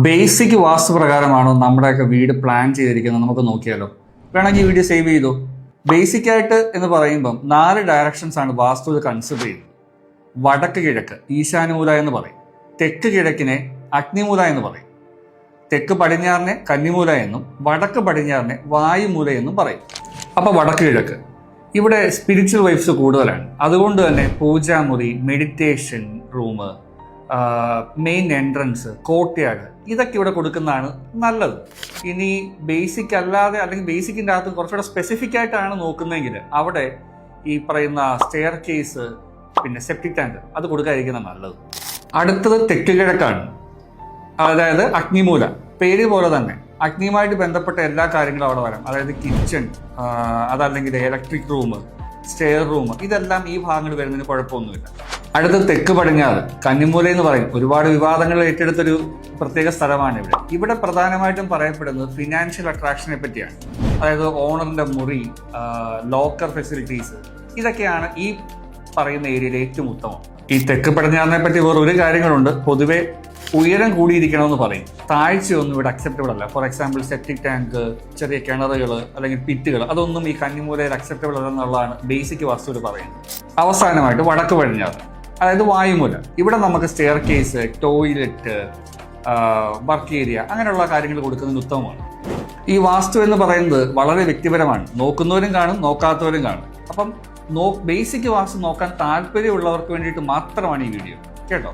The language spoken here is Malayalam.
ബേസിക് വാസ്തുപ്രകാരമാണോ നമ്മുടെയൊക്കെ വീട് പ്ലാൻ ചെയ്തിരിക്കുന്നത് നമുക്ക് നോക്കിയാലോ. വേണമെങ്കിൽ ഈ വീഡിയോ സേവ് ചെയ്തോ. ബേസിക് ആയിട്ട് എന്ന് പറയുമ്പം 4 ഡയറക്ഷൻസ് ആണ് വാസ്തുവിൽ കൺസിഡർ ചെയ്യുന്നത്. വടക്ക് കിഴക്ക് ഈശാനമൂല എന്ന് പറയും, തെക്ക് കിഴക്കിനെ അഗ്നിമൂല എന്ന് പറയും, തെക്ക് പടിഞ്ഞാറിനെ കന്നിമൂല എന്നും വടക്ക് പടിഞ്ഞാറിനെ വായുമൂല എന്നും പറയും. അപ്പൊ വടക്ക് കിഴക്ക് ഇവിടെ സ്പിരിച്വൽ വൈബ്സ് കൂടുതലാണ്. അതുകൊണ്ട് തന്നെ പൂജാമുറി, meditation room, main entrance, courtyard ഇതൊക്കെ ഇവിടെ കൊടുക്കുന്നതാണ് നല്ലത്. ഇനി ബേസിക് അല്ലാതെ അല്ലെങ്കിൽ ബേസിക്കിൻ്റെ അകത്ത് കുറച്ചുകൂടെ സ്പെസിഫിക് ആയിട്ടാണ് നോക്കുന്നതെങ്കിൽ അവിടെ ഈ പറയുന്ന സ്റ്റെയർ കേസ്, പിന്നെ സെപ്റ്റിക് ടാങ്ക് അത് കൊടുക്കാതിരിക്കുന്ന നല്ലത്. അടുത്തത് തെക്ക് കിഴക്കാണ്, അതായത് അഗ്നിമൂല. പേര് പോലെ തന്നെ അഗ്നിയുമായിട്ട് ബന്ധപ്പെട്ട എല്ലാ കാര്യങ്ങളും അവിടെ വരാം. അതായത് കിച്ചൺ, അതല്ലെങ്കിൽ ഇലക്ട്രിക് റൂം, സ്റ്റെയർ റൂം, ഇതെല്ലാം ഈ ഭാഗങ്ങൾ വരുന്നതിന് കുഴപ്പമൊന്നുമില്ല. അടുത്ത തെക്ക് പടിഞ്ഞാറ് കന്നിമൂല എന്ന് പറയും. ഒരുപാട് വിവാദങ്ങൾ ഏറ്റെടുത്തൊരു പ്രത്യേക സ്ഥലമാണ് ഇവിടെ. ഇവിടെ പ്രധാനമായിട്ടും പറയപ്പെടുന്നത് ഫിനാൻഷ്യൽ അട്രാക്ഷനെ പറ്റിയാണ്. അതായത് ഓണറിന്റെ മുറി, ലോക്കർ ഫെസിലിറ്റീസ്, ഇതൊക്കെയാണ് ഈ പറയുന്ന ഏരിയയിൽ ഏറ്റവും ഉത്തമം. ഈ തെക്ക് പടിഞ്ഞാറിനെ പറ്റി വേറെ ഒരു കാര്യങ്ങളുണ്ട്. പൊതുവെ ഉയരം കൂടിയിരിക്കണമെന്ന് പറയും, താഴ്ചയൊന്നും ഇവിടെ അക്സെപ്റ്റബിൾ അല്ല. ഫോർ എക്സാമ്പിൾ സെപ്റ്റിക് ടാങ്ക്, ചെറിയ കിണറുകൾ അല്ലെങ്കിൽ പിറ്റുകൾ, അതൊന്നും ഈ കന്നിമൂലയിൽ അക്സെപ്റ്റബിൾ അല്ലെന്നുള്ളതാണ് ബേസിക് വാസ്തുവിൽ പറയുന്നത്. അവസാനമായിട്ട് വടക്ക് പടിഞ്ഞാറ്, അതായത് വായുമൂല. ഇവിടെ നമുക്ക് stair case, toilet, work area, അങ്ങനെയുള്ള കാര്യങ്ങൾ കൊടുക്കുന്നതിന് ഉത്തമമാണ്. ഈ വാസ്തു എന്ന് പറയുന്നത് വളരെ വ്യക്തിപരമാണ്. നോക്കുന്നവരും കാണും, നോക്കാത്തവരും കാണും. അപ്പം ബേസിക് വാസ്തു നോക്കാൻ താല്പര്യമുള്ളവർക്ക് വേണ്ടിയിട്ട് മാത്രമാണ് ഈ വീഡിയോ കേട്ടോ.